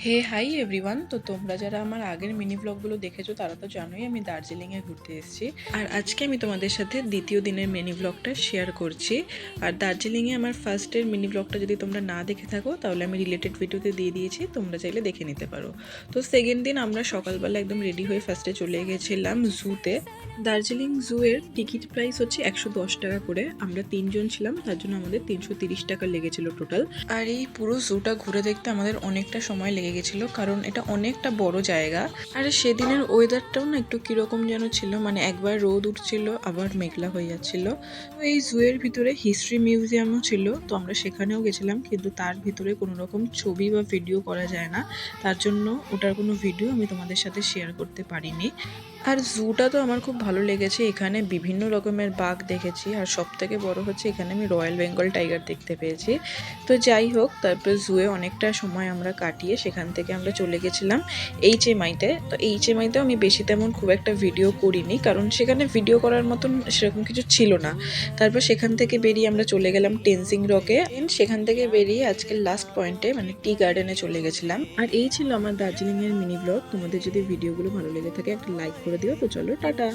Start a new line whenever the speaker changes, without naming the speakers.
হে hi everyone. তো তোমরা যারা আমার আগের মিনি ব্লগগুলো দেখেছো তারা তো জানোই আমি দার্জিলিংয়ে ঘুরতে এসেছি। আর আজকে আমি তোমাদের সাথে দ্বিতীয় দিনের মিনি ব্লগটা শেয়ার করছি। আর দার্জিলিংয়ে আমার ফার্স্টের মিনি ব্লগটা যদি তোমরা না দেখে থাকো তাহলে আমি রিলেটেড ভিডিওতে দিয়ে দিয়েছি, তোমরা চাইলে দেখে নিতে পারো। তো সেকেন্ড দিন আমরা সকালবেলা একদম রেডি হয়ে ফার্স্টে চলে গেছিলাম জুতে। দার্জিলিং জু এর টিকিট প্রাইস হচ্ছে 110 টাকা করে। আমরা 3জন ছিলাম, তার জন্য আমাদের 330 টাকা লেগেছিল টোটাল। আর এই পুরো জুটা ঘুরে দেখতে আমাদের অনেকটা সময় লেগে গেছিলো, কারণ এটা অনেকটা বড় জায়গা। আর সেদিনের ওয়েদারটাও না একটু কিরকম যেন ছিল, মানে একবার রোদ উঠছিল আবার মেঘলা হয়ে যাচ্ছিল। তো এই জু এর ভিতরে হিস্ট্রি মিউজিয়ামও ছিল, তো আমরা সেখানেও গেছিলাম, কিন্তু তার ভিতরে কোনো রকম ছবি বা ভিডিও করা যায় না, তার জন্য ওটার কোনো ভিডিও আমি তোমাদের সাথে শেয়ার করতে পারিনি। আর জুটা তো আমার খুব ভালো লেগেছে, এখানে বিভিন্ন রকমের বাঘ দেখেছি, আর সব থেকে বড় হচ্ছে এখানে আমি রয়্যাল বেঙ্গল টাইগার দেখতে পেয়েছি। তো যাই হোক, তারপর জুয়ে অনেকটা সময় আমরা কাটিয়ে সেখান থেকে আমরা চলে গেছিলাম HMI-তে। তো HMI-তেও আমি বেশি তেমন খুব একটা ভিডিও করিনি, কারণ সেখানে ভিডিও করার মতন সেরকম কিছু ছিল না। তারপর সেখান থেকে বেরিয়ে আমরা চলে গেলাম টেনসিং রকে। সেখান থেকে বেরিয়ে আজকের লাস্ট পয়েন্টে মানে টি গার্ডেনে চলে গেছিলাম। আর এই ছিল আমার দার্জিলিং এর মিনি ব্লগ। তোমাদের যদি ভিডিওগুলো ভালো লেগে থাকে একটা লাইক করে দিও। তো চলো টাটা।